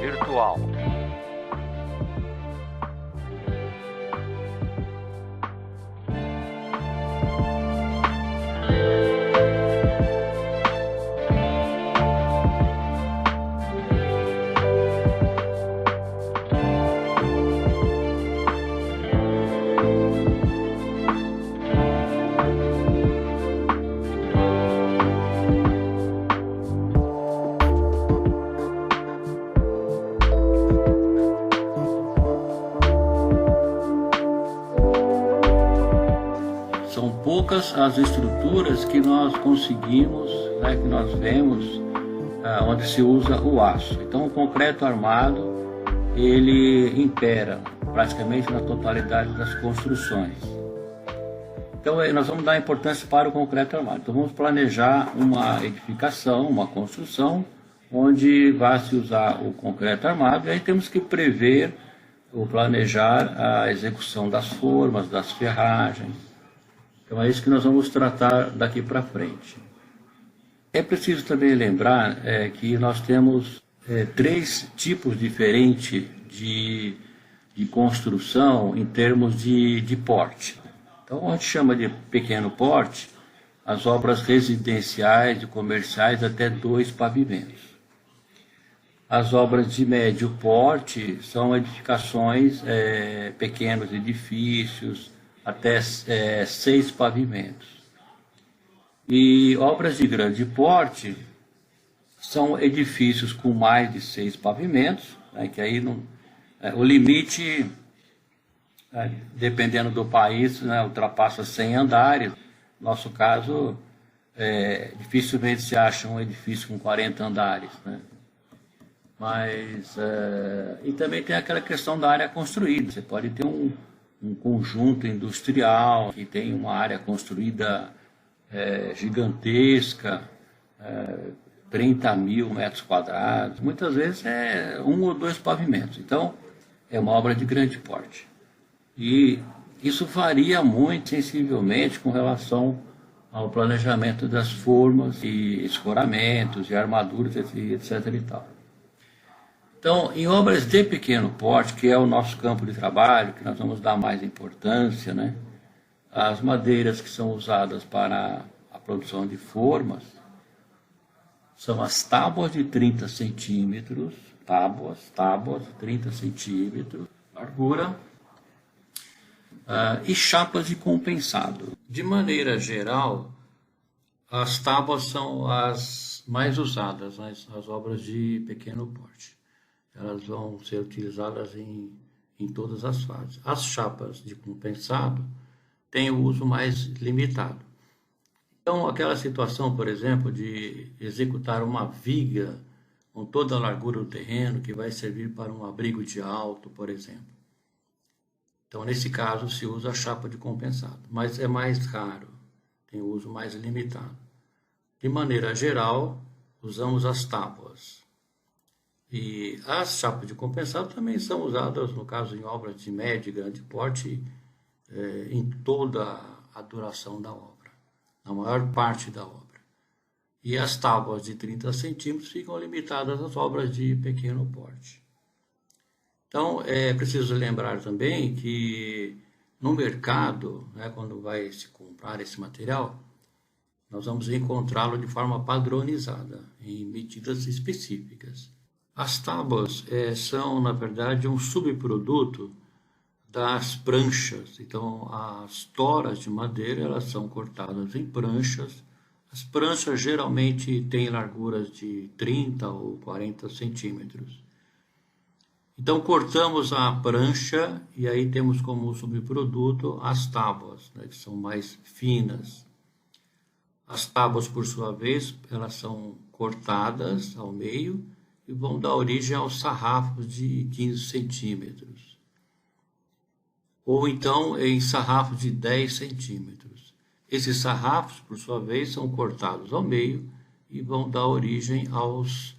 virtual. São poucas as estruturas que nós conseguimos, que nós vemos, onde se usa o aço. Então, o concreto armado, ele impera praticamente na totalidade das construções. Então, nós vamos dar importância para o concreto armado. Então, vamos planejar uma edificação, uma construção, onde vai se usar o concreto armado, e aí temos que prever ou planejar a execução das formas, das ferragens. Então é isso que nós vamos tratar daqui para frente. É preciso também lembrar que nós temos três tipos diferentes de construção em termos de porte. Então a gente chama de pequeno porte as obras residenciais e comerciais até 2 pavimentos. As obras de médio porte são edificações, pequenos edifícios, até 6 pavimentos. E obras de grande porte são edifícios com mais de 6 pavimentos, que aí o limite, dependendo do país, ultrapassa 100 andares. No nosso caso, dificilmente se acha um edifício com 40 andares. Mas, e também tem aquela questão da área construída. Você pode ter um conjunto industrial que tem uma área construída gigantesca, 30 mil metros quadrados, muitas vezes é 1 ou 2 pavimentos. Então, é uma obra de grande porte. E isso varia muito sensivelmente com relação ao planejamento das formas e escoramentos e armaduras, etc. e tal. Então, em obras de pequeno porte, que é o nosso campo de trabalho, que nós vamos dar mais importância, as madeiras que são usadas para a produção de formas são as tábuas de 30 centímetros, tábuas de 30 centímetros, largura, e chapas de compensado. De maneira geral, as tábuas são as mais usadas nas obras de pequeno porte. Elas vão ser utilizadas em todas as fases. As chapas de compensado têm o uso mais limitado. Então, aquela situação, por exemplo, de executar uma viga com toda a largura do terreno, que vai servir para um abrigo de alto, por exemplo. Então, nesse caso, se usa a chapa de compensado, mas é mais raro, tem o uso mais limitado. De maneira geral, usamos as tábuas. E as chapas de compensado também são usadas, no caso, em obras de médio e grande porte, em toda a duração da obra, na maior parte da obra. E as tábuas de 30 centímetros ficam limitadas às obras de pequeno porte. Então, é preciso lembrar também que no mercado, quando vai se comprar esse material, nós vamos encontrá-lo de forma padronizada, em medidas específicas. As tábuas são, na verdade, um subproduto das pranchas. Então, as toras de madeira elas são cortadas em pranchas. As pranchas geralmente têm larguras de 30 ou 40 centímetros. Então, cortamos a prancha e aí temos como subproduto as tábuas, que são mais finas. As tábuas, por sua vez, elas são cortadas ao meio e vão dar origem aos sarrafos de 15 centímetros. Ou então em sarrafos de 10 centímetros. Esses sarrafos, por sua vez, são cortados ao meio e vão dar origem aos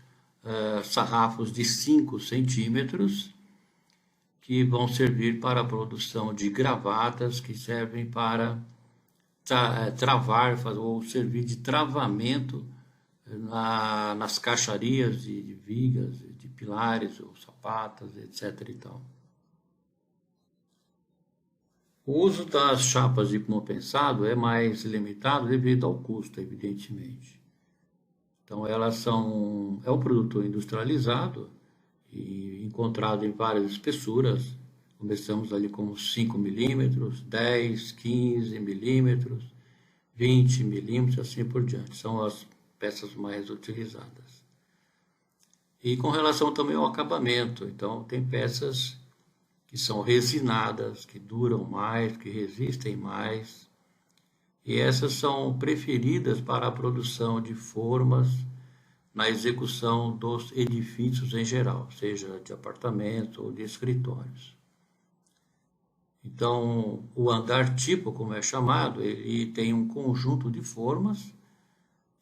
sarrafos de 5 centímetros, que vão servir para a produção de gravatas, que servem para travar ou servir de travamento nas caixarias de vigas, de pilares, ou sapatas, etc. e tal. O uso das chapas de compensado é mais limitado devido ao custo, evidentemente. Então, elas é um produto industrializado e encontrado em várias espessuras. Começamos ali com 5 milímetros, 10, 15 milímetros, 20 milímetros, assim por diante. São as peças mais utilizadas. E com relação também ao acabamento, então tem peças que são resinadas, que duram mais, que resistem mais. E essas são preferidas para a produção de formas na execução dos edifícios em geral, seja de apartamento ou de escritórios. Então, o andar tipo, como é chamado, ele tem um conjunto de formas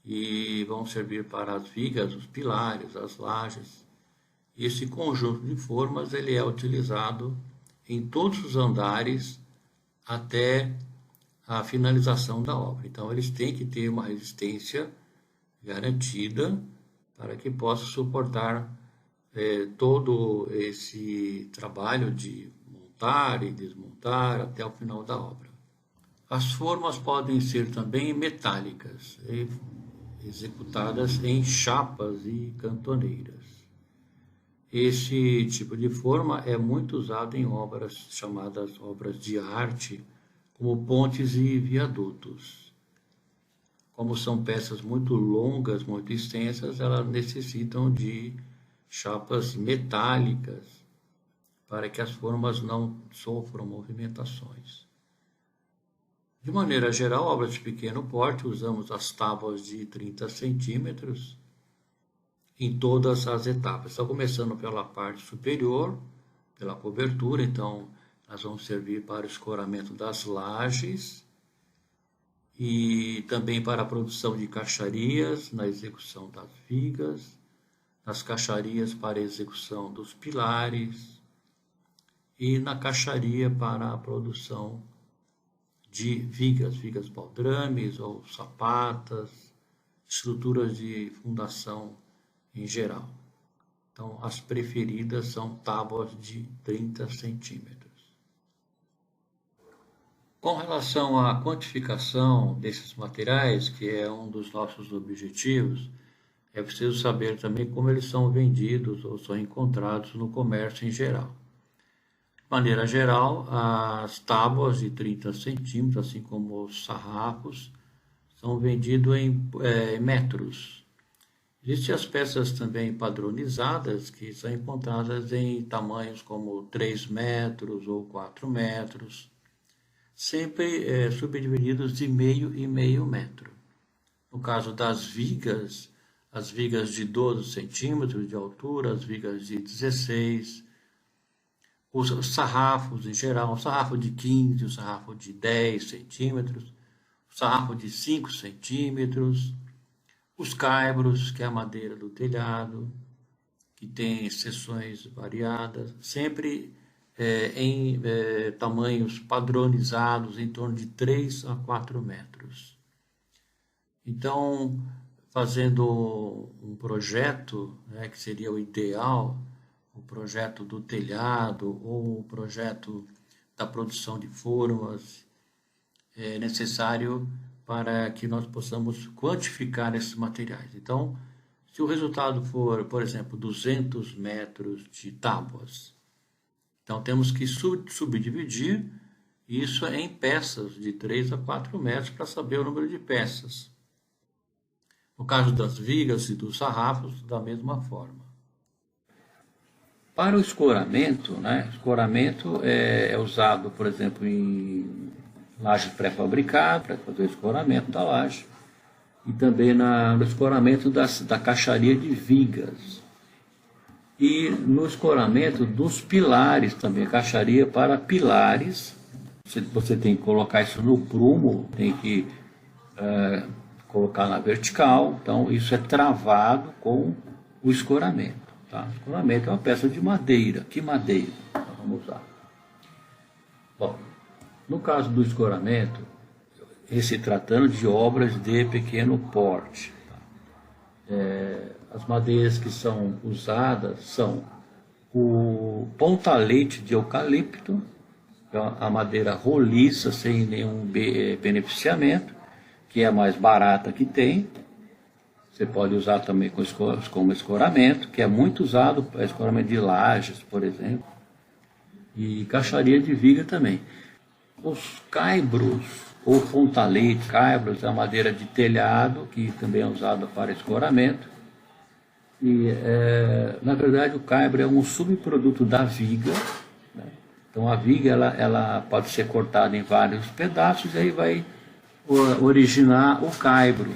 e vão servir para as vigas, os pilares, as lajes. Esse conjunto de formas ele é utilizado em todos os andares até a finalização da obra. Então, eles têm que ter uma resistência garantida para que possa suportar todo esse trabalho de montar e desmontar até o final da obra. As formas podem ser também metálicas, executadas em chapas e cantoneiras. Esse tipo de forma é muito usado em obras chamadas obras de arte, como pontes e viadutos. Como são peças muito longas, muito extensas, elas necessitam de chapas metálicas para que as formas não sofram movimentações. De maneira geral, obras de pequeno porte, usamos as tábuas de 30 centímetros em todas as etapas. Então, começando pela parte superior, pela cobertura, então elas vão servir para o escoramento das lajes e também para a produção de caixarias na execução das vigas, nas caixarias para a execução dos pilares e na caixaria para a produção de vigas baldrames ou sapatas, estruturas de fundação em geral. Então, as preferidas são tábuas de 30 centímetros. Com relação à quantificação desses materiais, que é um dos nossos objetivos, é preciso saber também como eles são vendidos ou são encontrados no comércio em geral. De maneira geral, as tábuas de 30 centímetros, assim como os sarrafos, são vendidos em metros. Existem as peças também padronizadas, que são encontradas em tamanhos como 3 metros ou 4 metros, sempre subdivididos de meio e meio metro. No caso das vigas, as vigas de 12 centímetros de altura, as vigas de 16, os sarrafos em geral, o sarrafo de 15, o sarrafo de 10 centímetros, o sarrafo de 5 centímetros, os caibros, que é a madeira do telhado, que tem seções variadas, sempre em tamanhos padronizados, em torno de 3 a 4 metros. Então, fazendo um projeto, que seria o ideal, o projeto do telhado ou o projeto da produção de formas, é necessário para que nós possamos quantificar esses materiais. Então, se o resultado for, por exemplo, 200 metros de tábuas, então temos que subdividir isso em peças de 3 a 4 metros para saber o número de peças. No caso das vigas e dos sarrafos, da mesma forma. Para o escoramento, escoramento é usado, por exemplo, em laje pré-fabricada, para fazer o escoramento da laje, e também no escoramento da caixaria de vigas. E no escoramento dos pilares também, caixaria para pilares. Você tem que colocar isso no prumo, tem que colocar na vertical, então isso é travado com o escoramento. Tá? O escoramento é uma peça de madeira. Que madeira nós vamos usar? Bom, no caso do escoramento, se tratando de obras de pequeno porte, As madeiras que são usadas são o ponta-leite de eucalipto, que é a madeira roliça, sem nenhum beneficiamento, que é a mais barata que tem. Você pode usar também como escoramento, que é muito usado para escoramento de lajes, por exemplo, e caixaria de viga também. Os caibros, ou ponta-leite, caibros é a madeira de telhado, que também é usada para escoramento. E, na verdade, o caibro é um subproduto da viga, né? Então, a viga ela pode ser cortada em vários pedaços e aí vai originar o caibro,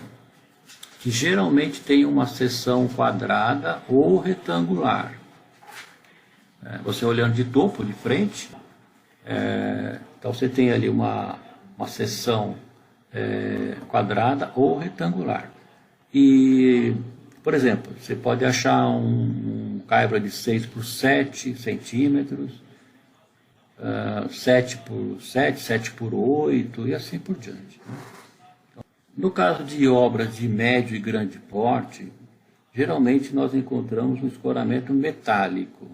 que geralmente tem uma seção quadrada ou retangular. Você olhando de topo, de frente, então você tem ali uma seção quadrada ou retangular. E, por exemplo, você pode achar um caibro de 6 por 7 centímetros, 7 por 7, 7 por 8 e assim por diante. No caso de obras de médio e grande porte, geralmente nós encontramos um escoramento metálico,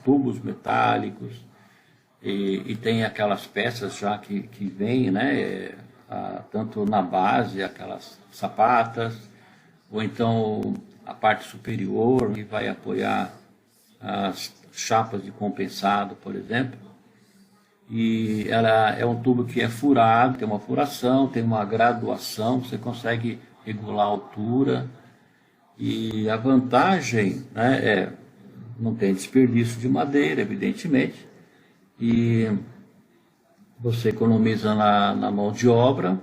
tubos metálicos, e tem aquelas peças já que vêm, né, tanto na base, aquelas sapatas, ou então a parte superior, que vai apoiar as chapas de compensado, por exemplo. E ela é um tubo que é furado, tem uma furação, tem uma graduação, você consegue regular a altura. E a vantagem, né, não tem desperdício de madeira, evidentemente, e você economiza na mão de obra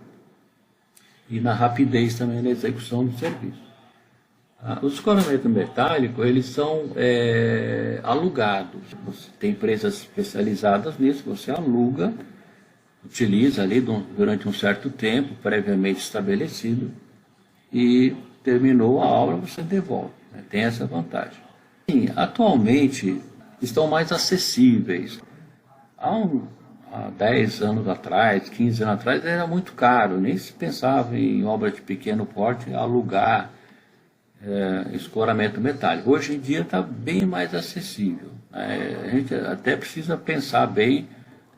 e na rapidez também na execução do serviço. Os escoramentos metálicos, eles são alugados. Você tem empresas especializadas nisso, você aluga, utiliza ali durante um certo tempo, previamente estabelecido, e terminou a obra, você devolve, né? Tem essa vantagem. Sim, atualmente estão mais acessíveis. Há 10 anos atrás, 15 anos atrás, era muito caro, nem se pensava em obra de pequeno porte alugar escoramento metálico. Hoje em dia está bem mais acessível. A gente até precisa pensar bem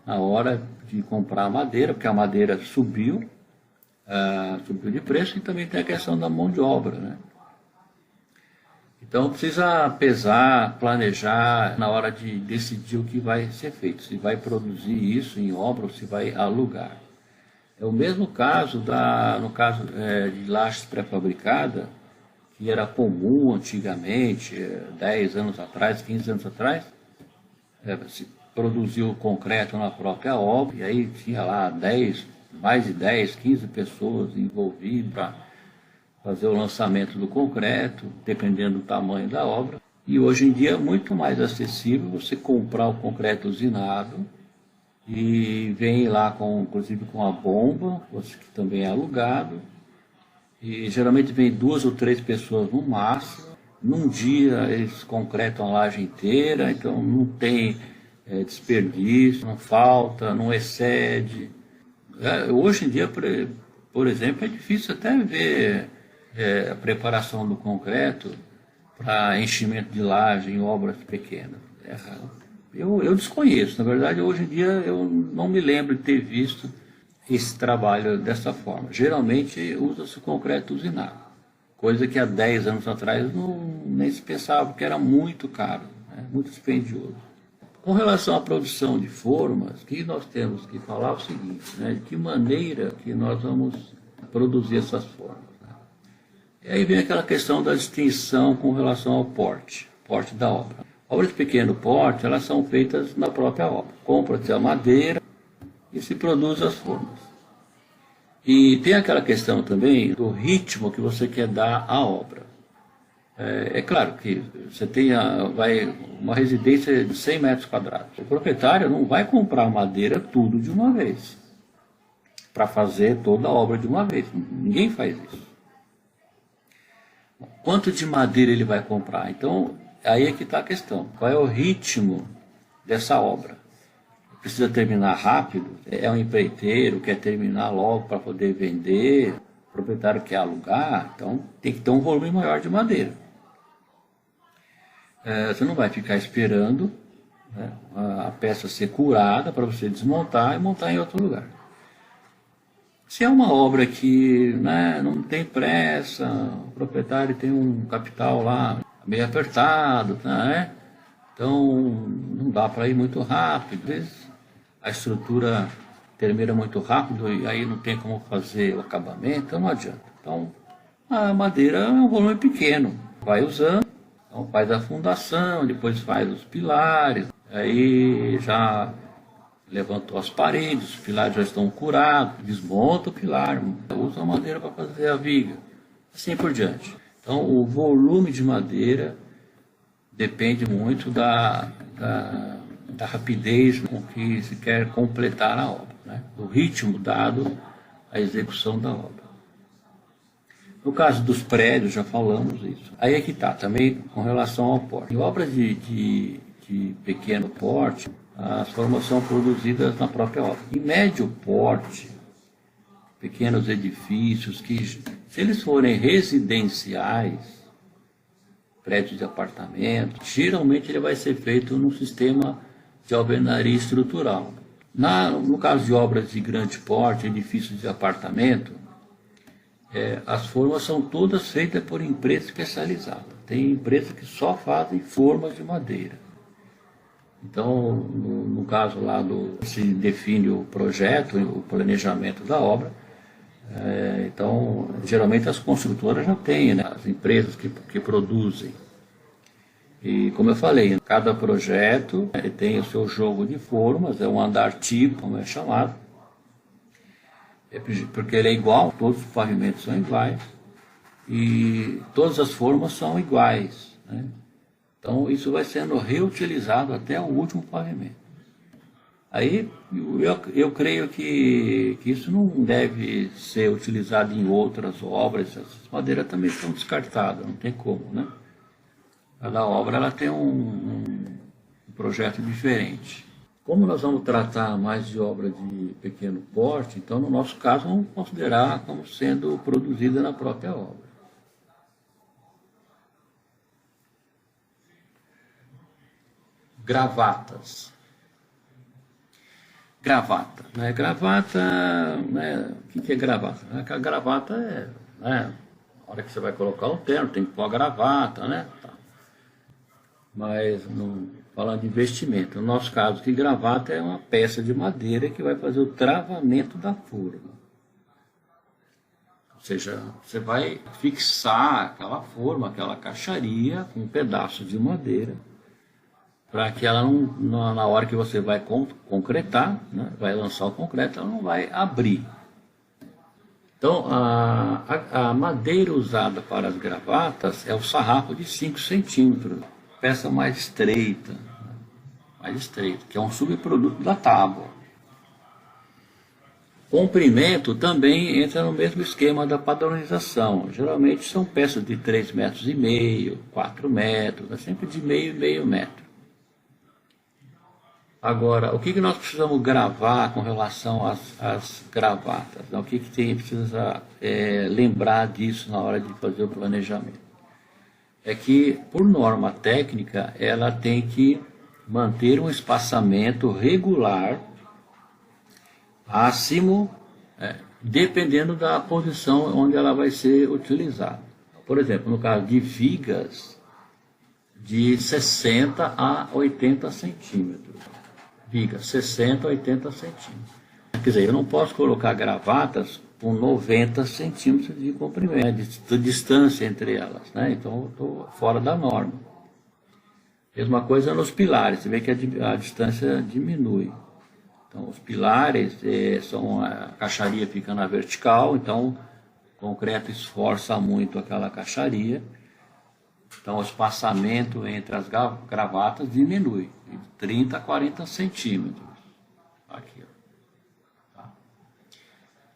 na hora de comprar madeira, porque a madeira subiu de preço, e também tem a questão da mão de obra, né? Então precisa pesar, planejar na hora de decidir o que vai ser feito, se vai produzir isso em obra ou se vai alugar. É o mesmo caso no caso de lajes pré-fabricada, que era comum antigamente, 10 anos atrás, 15 anos atrás, se produziu o concreto na própria obra, e aí tinha lá mais de 10, 15 pessoas envolvidas para fazer o lançamento do concreto, dependendo do tamanho da obra. E hoje em dia é muito mais acessível você comprar o concreto usinado e vem lá inclusive com a bomba, que também é alugado. E geralmente vem 2 ou 3 pessoas no máximo. Num dia eles concretam a laje inteira, então não tem desperdício, não falta, não excede. Hoje em dia, por exemplo, é difícil até ver a preparação do concreto para enchimento de laje em obras pequenas. Eu desconheço, na verdade, hoje em dia eu não me lembro de ter visto esse trabalho dessa forma. Geralmente usa-se concreto usinado, coisa que há 10 anos atrás nem se pensava, porque era muito caro, né? Muito dispendioso. Com relação à produção de formas, que nós temos que falar o seguinte, né? De que maneira que nós vamos produzir essas formas, né? E aí vem aquela questão da distinção com relação ao porte da obra. Obras de pequeno porte, elas são feitas na própria obra. Compra-se a madeira e se produz as formas. E tem aquela questão também do ritmo que você quer dar à obra. É claro que você tem uma residência de 100 metros quadrados. O proprietário não vai comprar madeira tudo de uma vez, para fazer toda a obra de uma vez. Ninguém faz isso. Quanto de madeira ele vai comprar? Então, aí é que está a questão. Qual é o ritmo dessa obra? Precisa terminar rápido? É um empreiteiro, quer terminar logo para poder vender? proprietário quer alugar, então tem que ter um volume maior de madeira. Você não vai ficar esperando, né, a peça ser curada para você desmontar e montar em outro lugar. Se é uma obra que, né, não tem pressa, o proprietário tem um capital lá meio apertado, né? Então não dá para ir muito rápido. Às vezes a estrutura termina muito rápido e aí não tem como fazer o acabamento, então não adianta. Então a madeira é um volume pequeno, vai usando, então faz a fundação, depois faz os pilares, aí já levantou as paredes, os pilares já estão curados, desmonta o pilar, usa a madeira para fazer a viga, assim por diante. Então o volume de madeira depende muito da rapidez com que se quer completar a obra, né? Do ritmo dado à execução da obra. No caso dos prédios, já falamos isso. Aí é que está, também com relação ao porte. Em obras de pequeno porte, as formas são produzidas na própria obra. Em médio porte, pequenos edifícios, que se eles forem residenciais, prédios de apartamento, geralmente ele vai ser feito num sistema de alvenaria estrutural. No caso de obras de grande porte, edifícios de apartamento, as formas são todas feitas por empresa especializada. Tem empresas que só fazem formas de madeira. Então, no caso lá se define o projeto, o planejamento da obra. Então, geralmente as construtoras já têm, né, as empresas que produzem. E como eu falei, cada projeto tem o seu jogo de formas, é um andar tipo, como é chamado, porque ele é igual, todos os pavimentos são iguais e todas as formas são iguais, né? Então isso vai sendo reutilizado até o último pavimento. Aí eu creio que isso não deve ser utilizado em outras obras, essas madeiras também são descartadas, não tem como, né? Cada obra ela tem um projeto diferente. Como nós vamos tratar mais de obra de pequeno porte, então no nosso caso vamos considerar como sendo produzida na própria obra. Gravatas. Gravata, né? Gravata, né? O que é gravata? A gravata né, a hora que você vai colocar o terno, tem que pôr a gravata, né? Tá. Mas, falando de investimento, no nosso caso, que gravata é uma peça de madeira que vai fazer o travamento da forma. Ou seja, você vai fixar aquela forma, aquela caixaria com um pedaço de madeira, para que ela não, na hora que você vai concretar, né, vai lançar o concreto, ela não vai abrir. Então, a madeira usada para as gravatas é o sarrafo de 5 centímetros, peça mais estreita, que é um subproduto da tábua. Comprimento também entra no mesmo esquema da padronização. Geralmente são peças de 3,5 metros, 4 metros, é sempre de meio metro. Agora, o que nós precisamos gravar com relação às gravatas? O que precisa lembrar disso na hora de fazer o planejamento? É que, por norma técnica, ela tem que manter um espaçamento regular, ácimo, dependendo da posição onde ela vai ser utilizada. Por exemplo, no caso de vigas, de 60 a 80 centímetros. Vigas, 60 a 80 centímetros. Quer dizer, eu não posso colocar gravatas com 90 centímetros de comprimento, de distância entre elas, né? Então eu estou fora da norma. Mesma coisa nos pilares, você vê que a distância diminui. Então os pilares, a caixaria fica na vertical, então o concreto esforça muito aquela caixaria. Então o espaçamento entre as gravatas diminui, de 30 a 40 centímetros. Aqui, tá?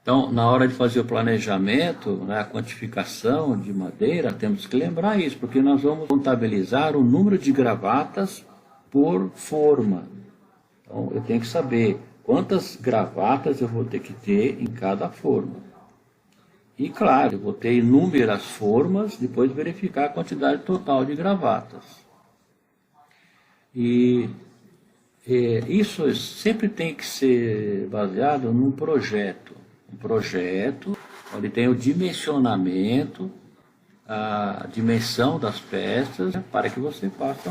Então, na hora de fazer o planejamento, né, a quantificação de madeira, temos que lembrar isso, porque nós vamos contabilizar o número de gravatas por forma. Então, eu tenho que saber quantas gravatas eu vou ter que ter em cada forma. E claro, eu vou ter inúmeras formas, depois verificar a quantidade total de gravatas. E isso sempre tem que ser baseado num projeto. Um projeto onde tem o dimensionamento, a dimensão das peças, para que você faça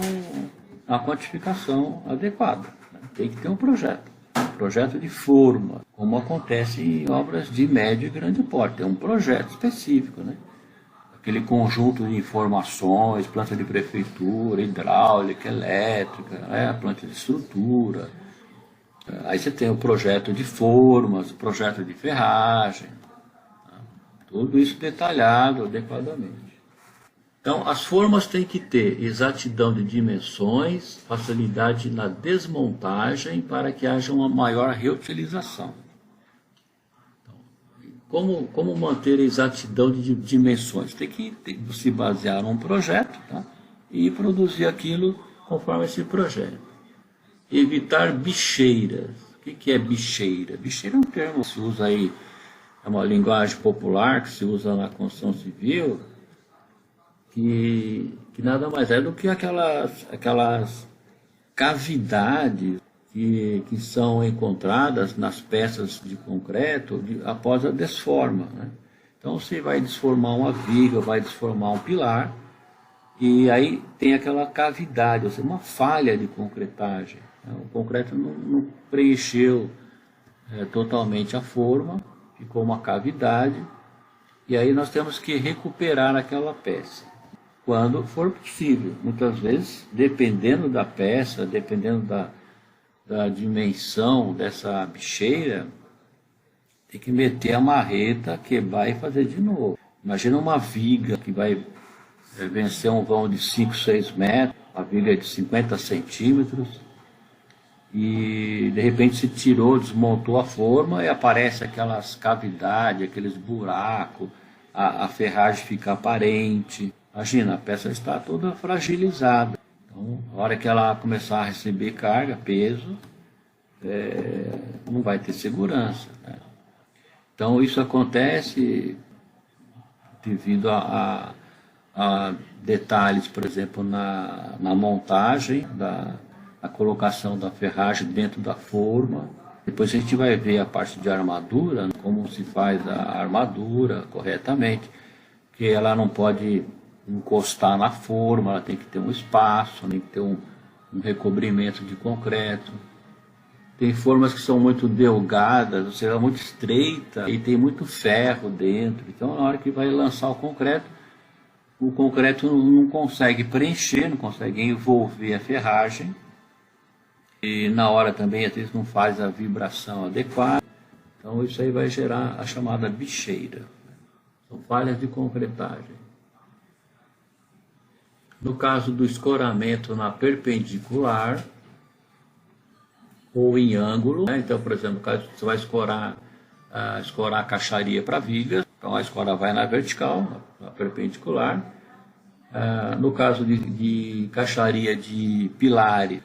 uma quantificação adequada. Tem que ter um projeto de forma, como acontece em obras de médio e grande porte. É um projeto específico, né? Aquele conjunto de informações, planta de prefeitura, hidráulica, elétrica, né? Planta de estrutura. Aí você tem o projeto de formas, o projeto de ferragem, tá? Tudo isso detalhado adequadamente. Então, as formas têm que ter exatidão de dimensões, facilidade na desmontagem para que haja uma maior reutilização. Então, como manter a exatidão de dimensões? Tem que se basear num projeto, tá? E produzir aquilo conforme esse projeto. Evitar bicheiras. O que é bicheira? Bicheira é um termo que se usa aí, é uma linguagem popular que se usa na construção civil, que nada mais é do que aquelas cavidades que são encontradas nas peças de concreto após a desforma, né? Então você vai desformar uma viga, vai desformar um pilar, e aí tem aquela cavidade, ou seja, uma falha de concretagem, né? O concreto não preencheu totalmente a forma, ficou uma cavidade, e aí nós temos que recuperar aquela peça quando for possível. Muitas vezes, dependendo da peça, dependendo da dimensão dessa bicheira, tem que meter a marreta, quebrar e fazer de novo. Imagina uma viga que vai vencer um vão de 5, 6 metros, uma viga de 50 centímetros, e de repente se tirou, desmontou a forma e aparece aquelas cavidades, aqueles buracos, a ferragem fica aparente. Imagina, a peça está toda fragilizada. Então, a hora que ela começar a receber carga, peso, não vai ter segurança, né? Então, isso acontece devido a detalhes, por exemplo, na montagem, na colocação da ferragem dentro da forma. Depois a gente vai ver a parte de armadura, como se faz a armadura corretamente, que ela não pode encostar na forma, ela tem que ter um espaço, tem que ter um recobrimento de concreto. Tem formas que são muito delgadas, ou seja, muito estreita, e tem muito ferro dentro. Então, na hora que vai lançar o concreto não consegue preencher, não consegue envolver a ferragem. E na hora também, às vezes, não faz a vibração adequada. Então, isso aí vai gerar a chamada bicheira. São falhas de concretagem. No caso do escoramento na perpendicular ou em ângulo, né? Então, por exemplo, no caso você vai escorar a caixaria para vigas, então a escora vai na vertical, na perpendicular. No caso de caixaria de pilares,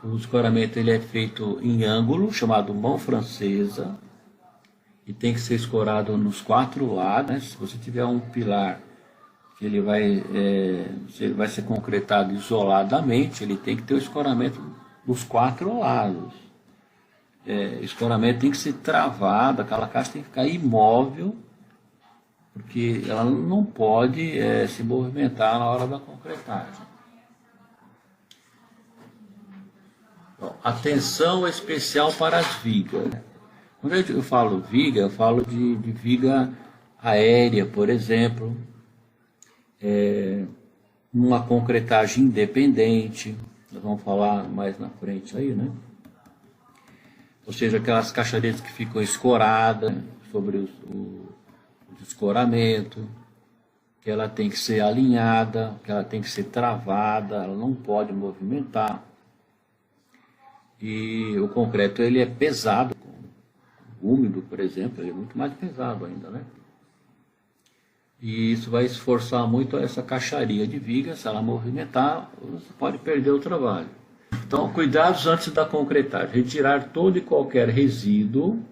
o escoramento ele é feito em ângulo, chamado mão francesa, e tem que ser escorado nos 4 lados, né? Se você tiver um pilar que ele vai ser concretado isoladamente, ele tem que ter o escoramento dos 4 lados. O escoramento tem que ser travado, aquela caixa tem que ficar imóvel, porque ela não pode se movimentar na hora da concretagem. Bom, atenção especial para as vigas. Quando eu falo viga, eu falo de viga aérea, por exemplo, uma concretagem independente, nós vamos falar mais na frente aí, né? Ou seja, aquelas caixarias que ficam escoradas sobre o escoramento, que ela tem que ser alinhada, que ela tem que ser travada, ela não pode movimentar. E o concreto ele é pesado, úmido, por exemplo, ele é muito mais pesado ainda, né? E isso vai esforçar muito essa caixaria de vigas. Se ela movimentar, você pode perder o trabalho. Então, cuidados antes da concretagem. Retirar todo e qualquer resíduo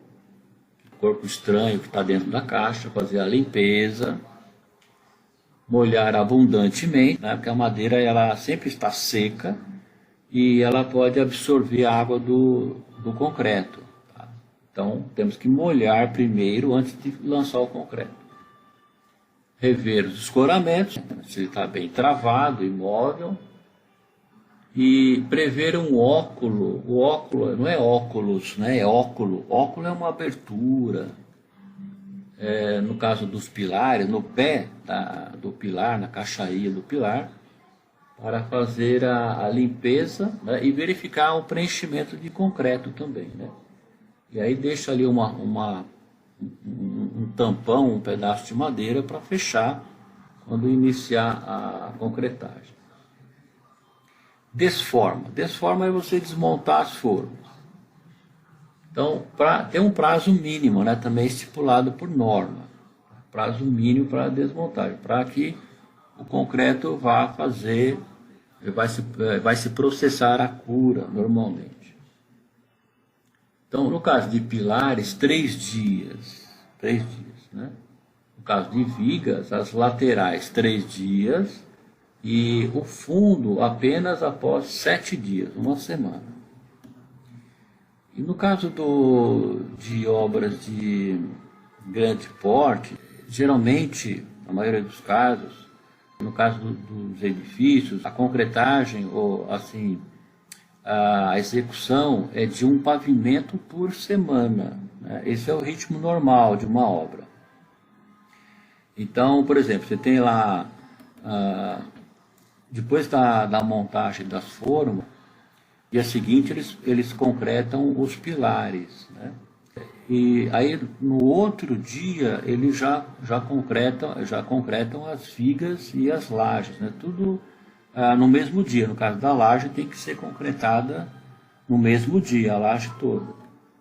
que corpo estranho que está dentro da caixa, fazer a limpeza, molhar abundantemente, né? Porque a madeira ela sempre está seca e ela pode absorver a água do concreto. Tá? Então temos que molhar primeiro antes de lançar o concreto. Rever os escoramentos, se ele está bem travado, imóvel. E prever um óculo. O óculo não é óculos, né? É óculo. Óculo é uma abertura. No caso dos pilares, no pé do pilar, na caixaria do pilar, para fazer a limpeza, né? E verificar o preenchimento de concreto também, né? E aí deixa ali um tampão, um pedaço de madeira para fechar quando iniciar a concretagem. Desforma. Desforma é você desmontar as formas. Então, tem um prazo mínimo, né, também estipulado por norma. Prazo mínimo para desmontagem, para que o concreto vai se processar a cura normalmente. Então, no caso de pilares, 3 dias. 3 dias, né? No caso de vigas, as laterais, 3 dias. E o fundo apenas após 7 dias, uma semana. E no caso de obras de grande porte, geralmente, na maioria dos casos, no caso dos edifícios, a concretagem ou assim a execução é de um pavimento por semana, né? Esse é o ritmo normal de uma obra. Então, por exemplo, você tem lá depois da montagem das formas, dia seguinte eles concretam os pilares, né? E aí no outro dia eles já concretam as vigas e as lajes, né? Tudo no mesmo dia. No caso da laje tem que ser concretada no mesmo dia, a laje toda.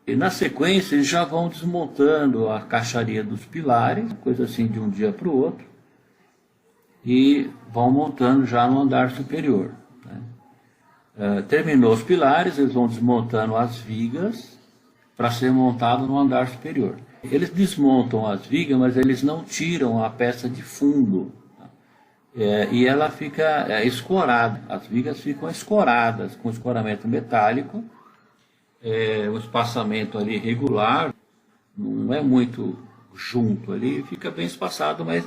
E na sequência eles já vão desmontando a caixaria dos pilares, coisa assim de um dia para o outro, e vão montando já no andar superior, né? Terminou os pilares, eles vão desmontando as vigas para ser montado no andar superior. Eles desmontam as vigas, mas eles não tiram a peça de fundo, tá? E ela fica escorada, as vigas ficam escoradas com escoramento metálico, o espaçamento ali regular, não é muito junto ali, fica bem espaçado, mas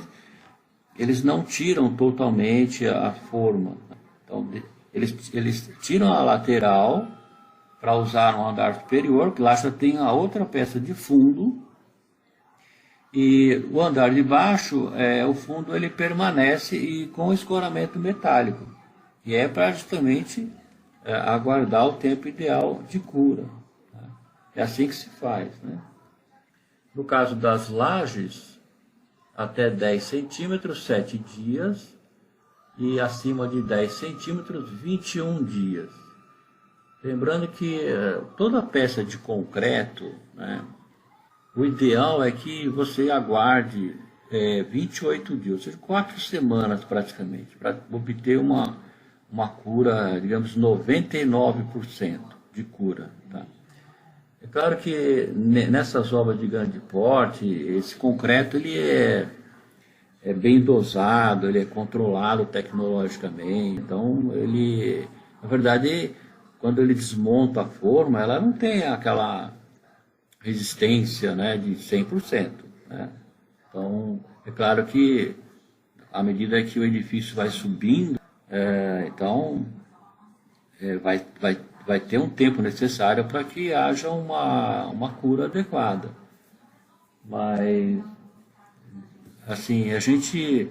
eles não tiram totalmente a forma. Então, eles tiram a lateral para usar no andar superior, que lá já tem a outra peça de fundo, e o andar de baixo, o fundo ele permanece e com escoramento metálico, e é para justamente aguardar o tempo ideal de cura, tá? É assim que se faz, né? No caso das lajes, até 10 centímetros, 7 dias, e acima de 10 centímetros, 21 dias. Lembrando que toda peça de concreto, né, o ideal é que você aguarde 28 dias, ou seja, 4 semanas praticamente, para obter uma cura, digamos, 99% de cura, tá? É claro que nessas obras de grande porte, esse concreto ele é bem dosado, ele é controlado tecnologicamente. Então, na verdade, quando ele desmonta a forma, ela não tem aquela resistência, né, de 100%, né? Então, é claro que à medida que o edifício vai subindo, vai ter um tempo necessário para que haja uma cura adequada. Mas, assim, a gente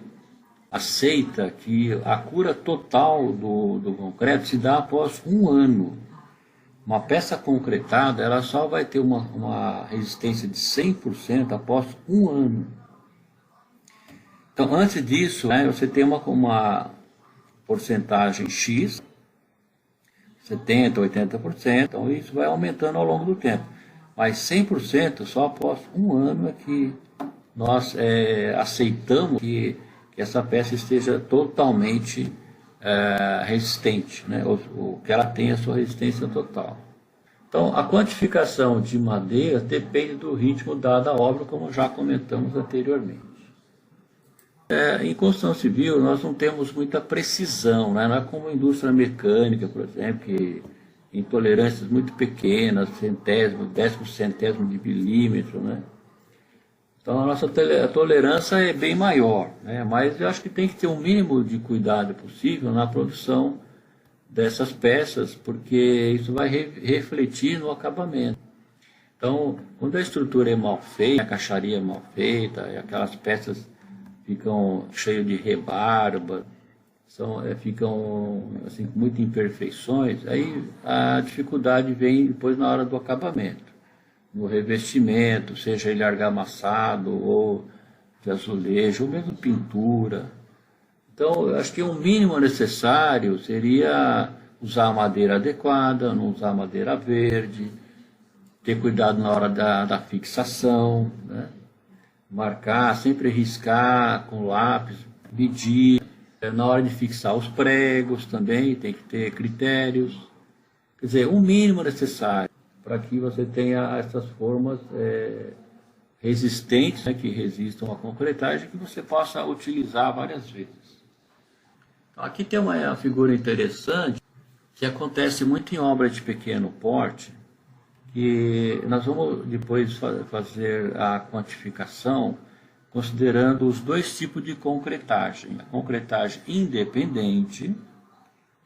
aceita que a cura total do concreto se dá após 1 ano. Uma peça concretada, ela só vai ter uma resistência de 100% após 1 ano. Então, antes disso, né, você tem uma porcentagem X, 70%, 80%, então isso vai aumentando ao longo do tempo. Mas 100% só após 1 ano é que nós aceitamos que essa peça esteja totalmente resistente, né? Ou que ela tenha sua resistência total. Então, a quantificação de madeira depende do ritmo dado à obra, como já comentamos anteriormente. Em construção civil, nós não temos muita precisão, né? Não é como a indústria mecânica, por exemplo, que em tolerâncias muito pequenas, centésimo, décimo centésimo de milímetro, né? Então, a nossa tolerância é bem maior, né? Mas eu acho que tem que ter o mínimo de cuidado possível na produção dessas peças, porque isso vai refletir no acabamento. Então, quando a estrutura é mal feita, a caixaria é mal feita, e aquelas peças ficam cheias de rebarba, ficam assim, com muitas imperfeições, aí a dificuldade vem depois na hora do acabamento, no revestimento, seja ele argamassado ou de azulejo, ou mesmo pintura. Então, eu acho que o mínimo necessário seria usar a madeira adequada, não usar madeira verde, ter cuidado na hora da fixação, né? Marcar, sempre riscar com lápis, medir. Na hora de fixar os pregos também tem que ter critérios. Quer dizer, o mínimo necessário para que você tenha essas formas resistentes, né, que resistam à concretagem, que você possa utilizar várias vezes. Aqui tem uma figura interessante que acontece muito em obras de pequeno porte, que nós vamos depois fazer a quantificação considerando os dois tipos de concretagem, a concretagem independente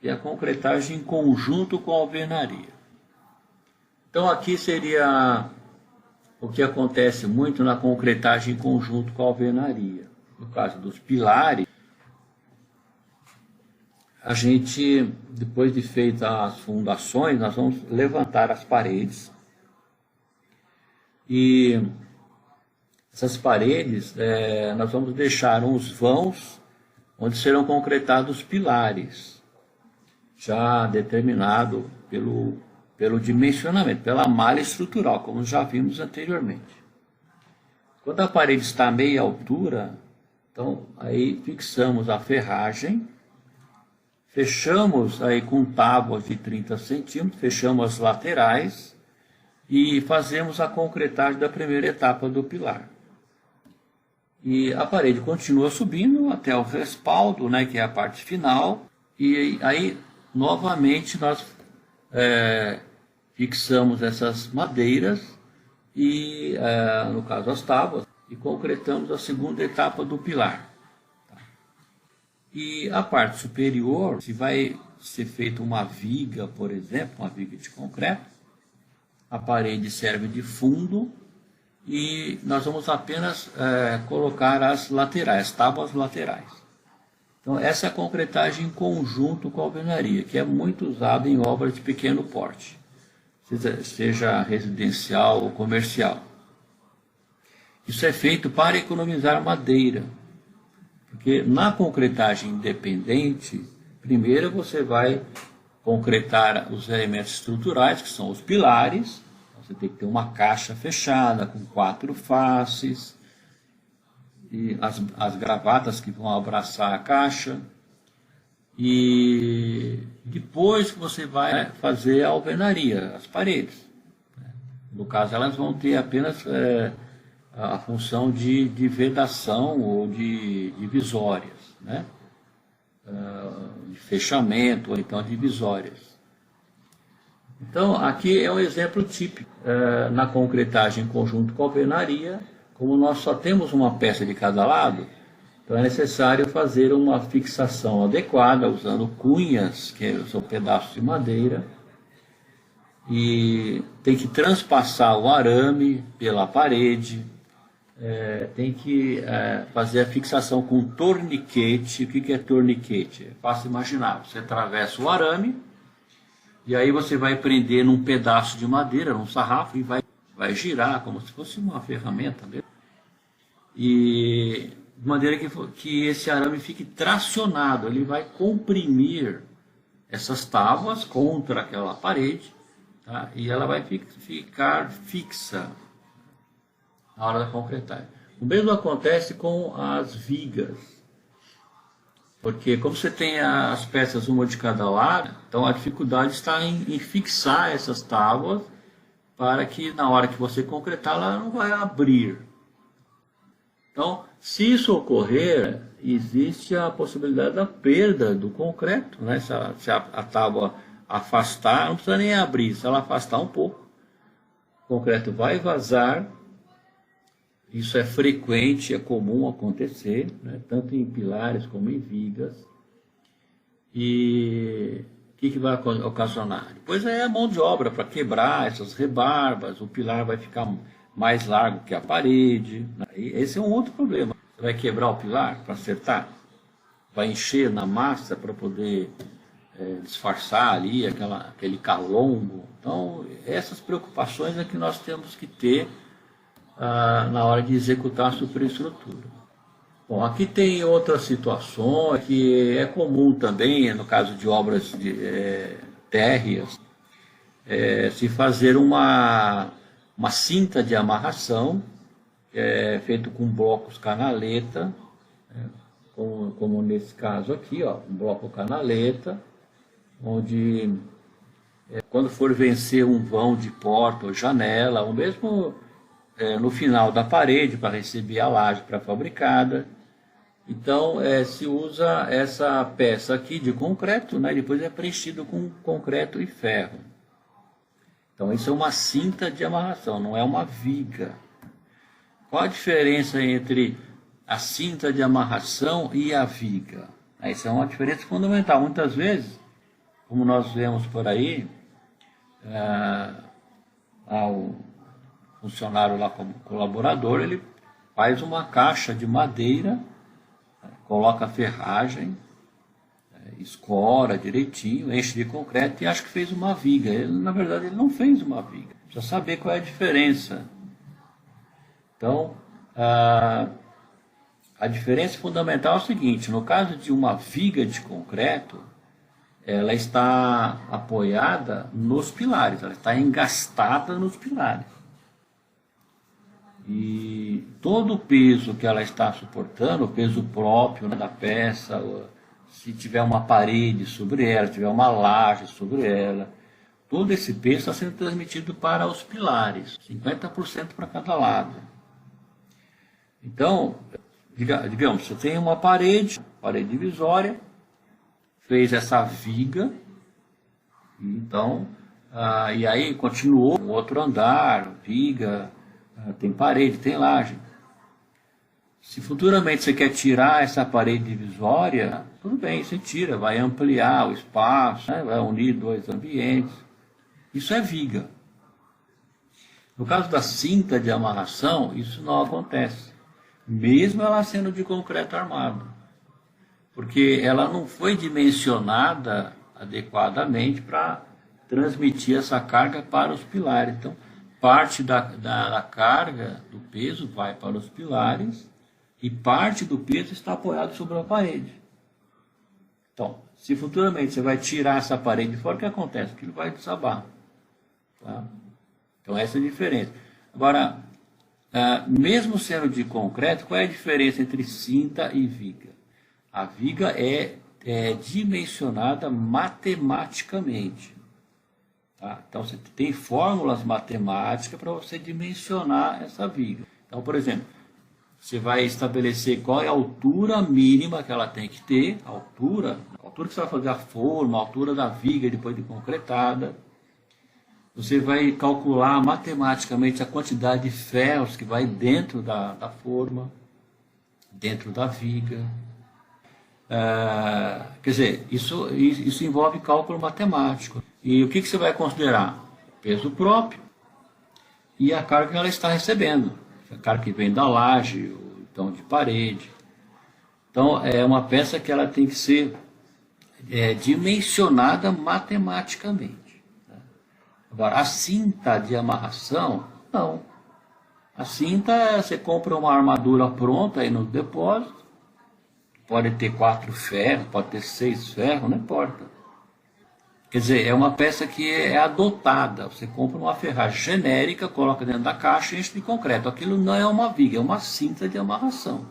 e a concretagem em conjunto com a alvenaria. Então aqui seria o que acontece muito na concretagem em conjunto com a alvenaria. No caso dos pilares, a gente, depois de feitas as fundações, nós vamos levantar as paredes. E essas paredes, nós vamos deixar uns vãos onde serão concretados pilares, já determinado pelo dimensionamento, pela malha estrutural, como já vimos anteriormente. Quando a parede está a meia altura, então aí fixamos a ferragem, fechamos aí com tábuas de 30 centímetros, fechamos as laterais e fazemos a concretagem da primeira etapa do pilar. E a parede continua subindo até o respaldo, né, que é a parte final, e aí novamente nós fixamos essas madeiras, e no caso as tábuas, e concretamos a segunda etapa do pilar. E a parte superior, se vai ser feita uma viga, por exemplo, uma viga de concreto, a parede serve de fundo e nós vamos apenas colocar as laterais, tábuas laterais. Então essa é a concretagem em conjunto com a alvenaria, que é muito usada em obras de pequeno porte, seja residencial ou comercial. Isso é feito para economizar madeira. Porque na concretagem independente, primeiro você vai concretar os elementos estruturais, que são os pilares. Você tem que ter uma caixa fechada com 4 faces, e as gravatas que vão abraçar a caixa. E depois você vai fazer a alvenaria, as paredes. No caso, elas vão ter apenas a função de vedação ou de divisórias, né? De fechamento ou então divisórias. Então aqui é um exemplo típico na concretagem em conjunto com a alvenaria. Como nós só temos uma peça de cada lado, então é necessário fazer uma fixação adequada usando cunhas, que são pedaços de madeira, e tem que transpassar o arame pela parede. Tem que fazer a fixação com torniquete. O que é torniquete? É fácil imaginar. Você atravessa o arame e aí você vai prender num pedaço de madeira, num sarrafo, e vai girar como se fosse uma ferramenta mesmo. E de maneira que esse arame fique tracionado, ele vai comprimir essas tábuas contra aquela parede, tá? E ela vai ficar fixa na hora da concretagem. O mesmo acontece com as vigas, porque como você tem as peças uma de cada lado, então a dificuldade está em fixar essas tábuas para que na hora que você concretar ela não vai abrir. Então, se isso ocorrer, existe a possibilidade da perda do concreto, né? Se a tábua afastar, não precisa nem abrir, se ela afastar um pouco, o concreto vai vazar. Isso é frequente, é comum acontecer, né? Tanto em pilares como em vigas. E o que vai ocasionar? Depois é a mão de obra para quebrar essas rebarbas, o pilar vai ficar mais largo que a parede, né? E esse é um outro problema. Você vai quebrar o pilar para acertar, vai encher na massa para poder disfarçar ali aquele calombo. Então, essas preocupações é que nós temos que ter na hora de executar a superestrutura. Bom, aqui tem outra situação que é comum também, no caso de obras térreas, se fazer uma cinta de amarração, feito com blocos canaleta, como nesse caso aqui, ó, um bloco canaleta, onde quando for vencer um vão de porta ou janela, ou mesmo no final da parede para receber a laje pré-fabricada, então se usa essa peça aqui de concreto, né, e depois é preenchido com concreto e ferro. Então isso é uma cinta de amarração, não é uma viga. Qual a diferença entre a cinta de amarração e a viga? Essa é uma diferença fundamental. Muitas vezes, como nós vemos por aí, o funcionário lá como colaborador, ele faz uma caixa de madeira, coloca ferragem, escora direitinho, enche de concreto e acha que fez uma viga. Na verdade, ele não fez uma viga. Precisa saber qual é a diferença. Então, a diferença fundamental é o seguinte: no caso de uma viga de concreto, ela está apoiada nos pilares, ela está engastada nos pilares. E todo o peso que ela está suportando, o peso próprio, né, da peça, se tiver uma parede sobre ela, se tiver uma laje sobre ela, todo esse peso está sendo transmitido para os pilares, 50% para cada lado. Então, digamos, você tem uma parede divisória, fez essa viga, então, e aí continuou um outro andar, viga, tem parede, tem laje. Se futuramente você quer tirar essa parede divisória, tudo bem, você tira, vai ampliar o espaço, né, vai unir dois ambientes. Isso é viga. No caso da cinta de amarração, isso não acontece, mesmo ela sendo de concreto armado, porque ela não foi dimensionada adequadamente para transmitir essa carga para os pilares. Então, parte da carga, do peso, vai para os pilares e parte do peso está apoiado sobre a parede. Então, se futuramente você vai tirar essa parede de fora, o que acontece? Aquilo vai desabar. Tá? Então, essa é a diferença. Agora, mesmo sendo de concreto, qual é a diferença entre cinta e viga? A viga é dimensionada matematicamente. Tá? Então, você tem fórmulas matemáticas para você dimensionar essa viga. Então, por exemplo, você vai estabelecer qual é a altura mínima que ela tem que ter, a altura que você vai fazer a forma, a altura da viga depois de concretada. Você vai calcular matematicamente a quantidade de ferros que vai dentro da forma, dentro da viga. Quer dizer, isso envolve cálculo matemático. E o que você vai considerar? Peso próprio e a carga que ela está recebendo. A carga que vem da laje, ou então de parede. Então, é uma peça que ela tem que ser dimensionada matematicamente. Tá? Agora, a cinta de amarração, não. A cinta, você compra uma armadura pronta aí no depósito, pode ter 4 ferros, pode ter 6 ferros, não importa. Quer dizer, é uma peça que é adotada. Você compra uma ferragem genérica, coloca dentro da caixa e enche de concreto. Aquilo não é uma viga, é uma cinta de amarração.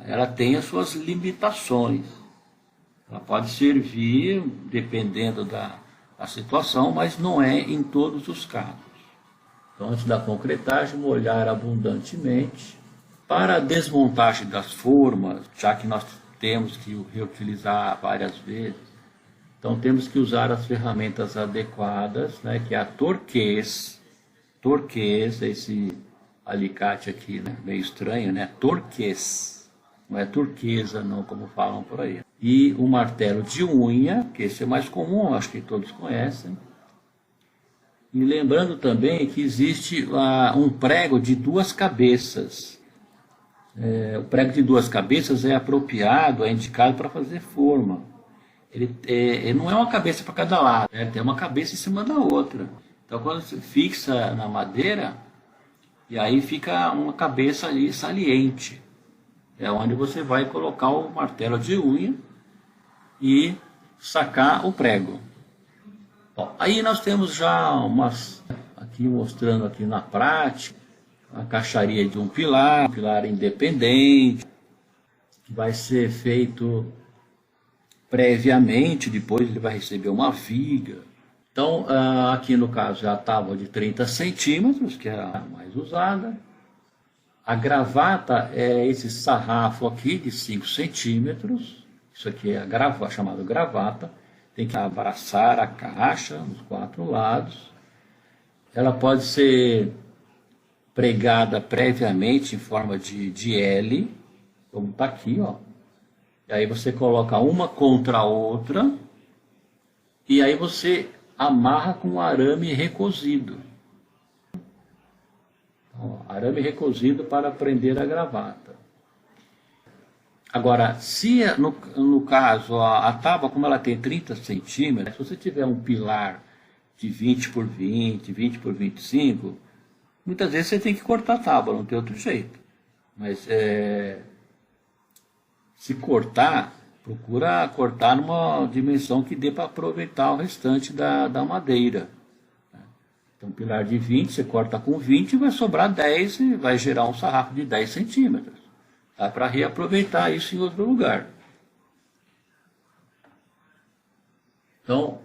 Ela tem as suas limitações. Ela pode servir, dependendo da a situação, mas não é em todos os casos. Então, antes da concretagem, molhar abundantemente. Para a desmontagem das formas, já que nós temos que reutilizar várias vezes, então temos que usar as ferramentas adequadas, né, que é a torquês, esse alicate aqui, né, meio estranho, né, torquês, não é turquesa não, como falam por aí. E o martelo de unha, que esse é mais comum, acho que todos conhecem. E lembrando também que existe um prego de 2 cabeças. O prego de 2 cabeças é apropriado, é indicado para fazer forma. Ele não é uma cabeça para cada lado, tem uma cabeça em cima da outra. Então quando você fixa na madeira, e aí fica uma cabeça ali saliente. É onde você vai colocar o martelo de unha e sacar o prego. Bom, aí nós temos já aqui mostrando aqui na prática, a caixaria de um pilar independente, que vai ser feito previamente, depois ele vai receber uma viga. Então, aqui no caso é a tábua de 30 centímetros, que é a mais usada. A gravata é esse sarrafo aqui de 5 centímetros, isso aqui é chamado gravata, tem que abraçar a caixa nos 4 lados. Ela pode ser pregada previamente em forma de L, como está aqui, ó. E aí você coloca uma contra a outra, e aí você amarra com arame recosido. Então, arame recosido para prender a gravata. Agora, se no caso a tábua, como ela tem 30 centímetros, se você tiver um pilar de 20 por 20, 20 por 25, muitas vezes você tem que cortar a tábua, não tem outro jeito. Mas se cortar, procura cortar numa dimensão que dê para aproveitar o restante da madeira. Então, pilar de 20, você corta com 20, vai sobrar 10 e vai gerar um sarrafo de 10 centímetros. Dá para reaproveitar isso em outro lugar. Então,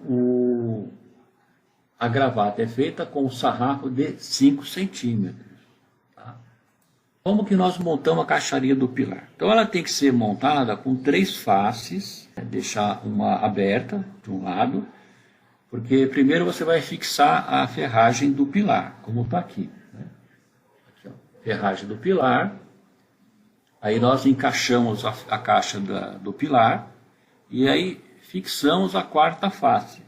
a gravata é feita com um sarrafo de 5 centímetros. Tá? Como que nós montamos a caixaria do pilar? Então, ela tem que ser montada com 3 faces, deixar uma aberta de um lado, porque primeiro você vai fixar a ferragem do pilar, como está aqui. Né? Aqui, ó, ferragem do pilar. Aí nós encaixamos a caixa do pilar e aí fixamos a 4ª face.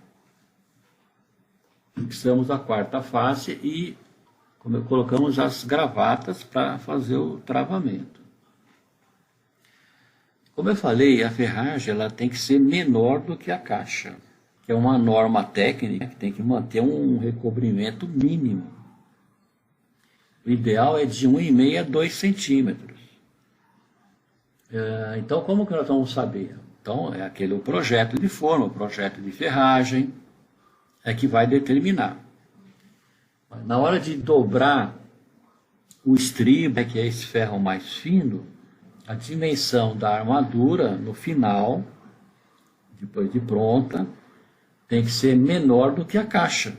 Fixamos a 4ª face e colocamos as gravatas para fazer o travamento. Como eu falei, a ferragem ela tem que ser menor do que a caixa, que é uma norma técnica que tem que manter um recobrimento mínimo. O ideal é de 1,5 a 2 centímetros. Então, como que nós vamos saber? Então, é aquele projeto de forma, o projeto de ferragem, que vai determinar. Na hora de dobrar o estribo, que é esse ferro mais fino, a dimensão da armadura no final, depois de pronta, tem que ser menor do que a caixa.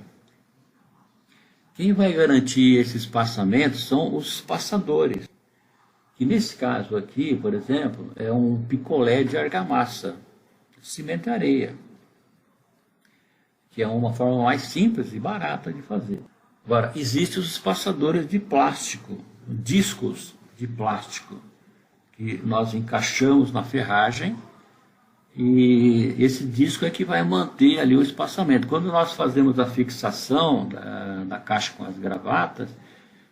Quem vai garantir esse espaçamento são os passadores. Que nesse caso aqui, por exemplo, é um picolé de argamassa, cimento e areia, que é uma forma mais simples e barata de fazer. Agora, existem os espaçadores de plástico, discos de plástico, que nós encaixamos na ferragem e esse disco é que vai manter ali o espaçamento. Quando nós fazemos a fixação da caixa com as gravatas,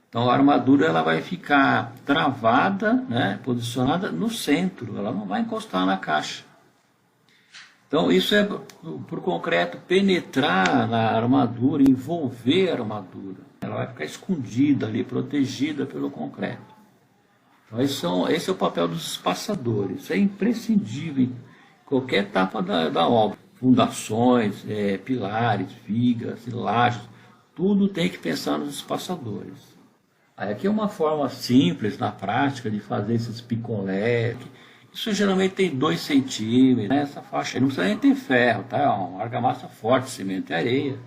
então a armadura ela vai ficar travada, né, posicionada no centro, ela não vai encostar na caixa. Então isso é para o concreto penetrar na armadura, envolver a armadura. Ela vai ficar escondida ali, protegida pelo concreto. Então esse é o papel dos espaçadores, isso é imprescindível em qualquer etapa da obra. Fundações, pilares, vigas, lajes, tudo tem que pensar nos espaçadores. Aqui é uma forma simples, na prática, de fazer esses picolés. Isso geralmente tem 2 centímetros, nessa faixa aí. Não precisa nem ter ferro, tá? É uma argamassa forte, cimento e areia.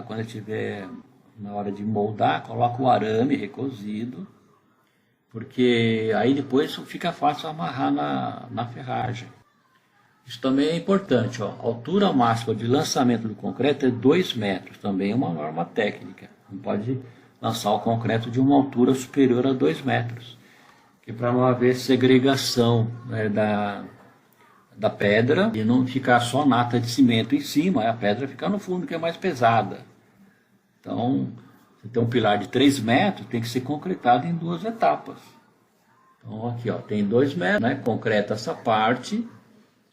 Quando estiver na hora de moldar, coloca o arame recozido, porque aí depois fica fácil amarrar na ferragem. Isso também é importante, ó. A altura máxima de lançamento do concreto é 2 metros, também é uma norma técnica. Não pode lançar o concreto de uma altura superior a 2 metros, que para não haver segregação, né, da pedra e não ficar só nata de cimento em cima, a pedra fica no fundo, que é mais pesada. Então, você tem um pilar de 3 metros, tem que ser concretado em 2 etapas. Então, aqui, ó, tem 2 metros, né, concreta essa parte,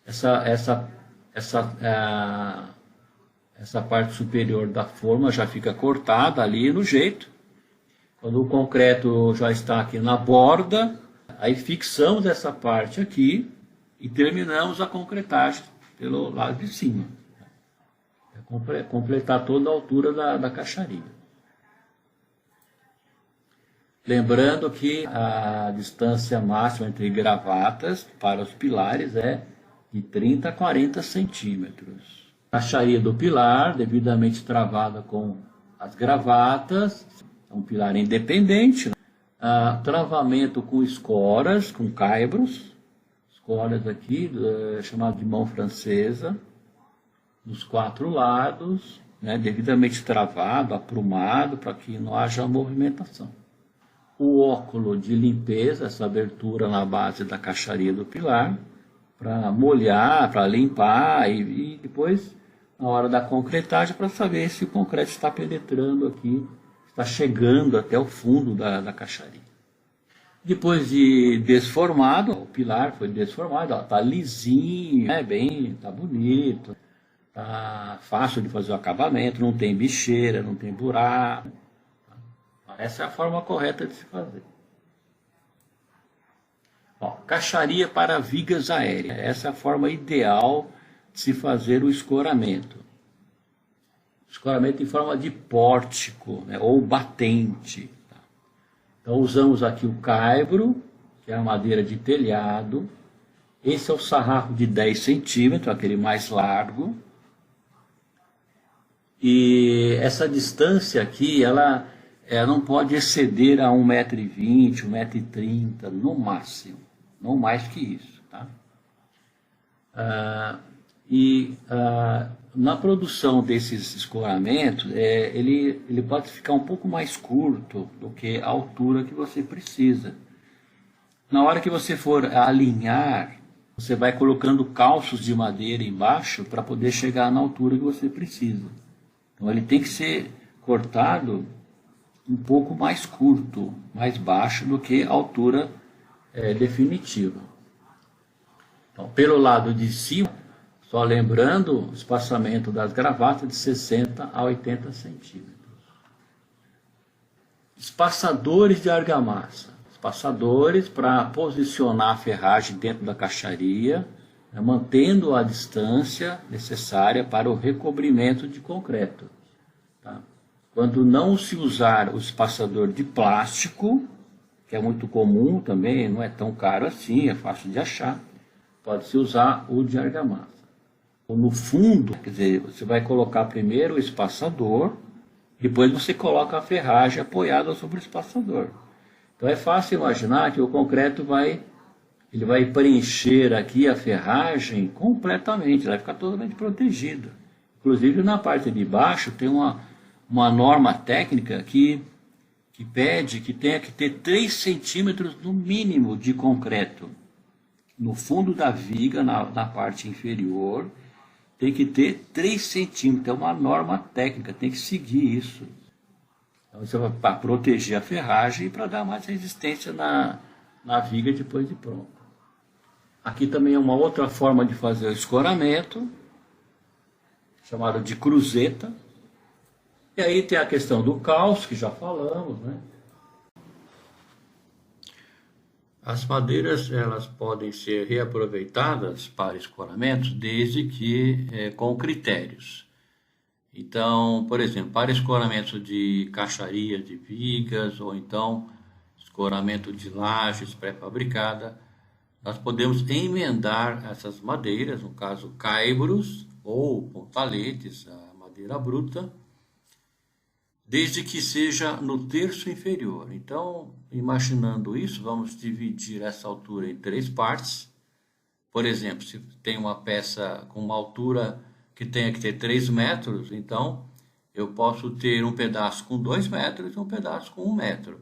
essa parte superior da forma já fica cortada ali no jeito. Quando o concreto já está aqui na borda, aí fixamos essa parte aqui e terminamos a concretagem pelo lado de cima. É completar toda a altura da caixaria. Lembrando que a distância máxima entre gravatas para os pilares é de 30 a 40 centímetros. A caixaria do pilar, devidamente travada com as gravatas, é um pilar independente, né? Travamento com escoras, com caibros, escoras aqui, chamado de mão francesa, nos 4 lados, né? Devidamente travado, aprumado, para que não haja movimentação. O óculo de limpeza, essa abertura na base da caixaria do pilar, para molhar, para limpar e depois, na hora da concretagem, para saber se o concreto está penetrando aqui, está chegando até o fundo da caixaria. Depois de desformado, o pilar foi desformado, está lisinho, está bonito, está fácil de fazer o acabamento, não tem bicheira, não tem buraco. Essa é a forma correta de se fazer. Ó, caixaria para vigas aéreas. Essa é a forma ideal de se fazer o escoramento. Escoramento em forma de pórtico, né, ou batente. Tá? Então usamos aqui o caibro, que é a madeira de telhado. Esse é o sarrafo de 10 centímetros, aquele mais largo. E essa distância aqui, ela não pode exceder a 1,20 m, 1,30 m no máximo. Não mais que isso. Tá? Na produção desses escoramentos, ele pode ficar um pouco mais curto do que a altura que você precisa. Na hora que você for alinhar, você vai colocando calços de madeira embaixo para poder chegar na altura que você precisa. Então ele tem que ser cortado um pouco mais curto, mais baixo do que a altura definitiva. Então, pelo lado de cima, só lembrando o espaçamento das gravatas de 60 a 80 centímetros. Espaçadores de argamassa. Espaçadores para posicionar a ferragem dentro da caixaria, né, mantendo a distância necessária para o recobrimento de concreto. Tá? Quando não se usar o espaçador de plástico, que é muito comum também, não é tão caro assim, é fácil de achar, pode-se usar o de argamassa. No fundo, quer dizer, você vai colocar primeiro o espaçador, depois você coloca a ferragem apoiada sobre o espaçador. Então é fácil imaginar que o concreto vai preencher aqui a ferragem completamente, vai ficar totalmente protegido. Inclusive na parte de baixo tem uma norma técnica que pede que tenha que ter 3 centímetros no mínimo de concreto. No fundo da viga, na parte inferior, tem que ter 3 centímetros. É uma norma técnica, tem que seguir isso. Então, isso é para proteger a ferragem e para dar mais resistência na viga depois de pronto. Aqui também é uma outra forma de fazer o escoramento, chamado de cruzeta. E aí tem a questão do calço, que já falamos, né? As madeiras, elas podem ser reaproveitadas para escoramentos desde que com critérios. Então, por exemplo, para escoramento de caixaria de vigas ou então escoramento de lajes pré-fabricada, nós podemos emendar essas madeiras, no caso caibros ou pontaletes, a madeira bruta, desde que seja no terço inferior. Então, imaginando isso, vamos dividir essa altura em 3 partes. Por exemplo, se tem uma peça com uma altura que tenha que ter 3 metros, então eu posso ter um pedaço com 2 metros e um pedaço com 1 metro.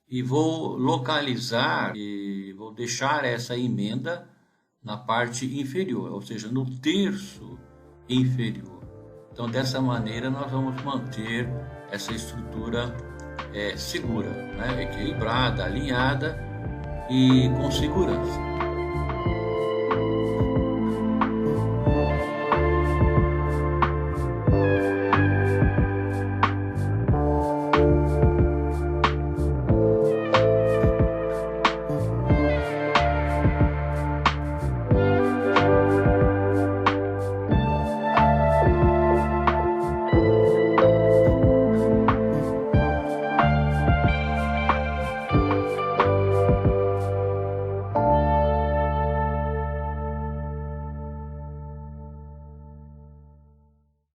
E vou localizar e vou deixar essa emenda na parte inferior, ou seja, no terço inferior. Então, dessa maneira, nós vamos manter essa estrutura segura, né? Equilibrada, alinhada e com segurança.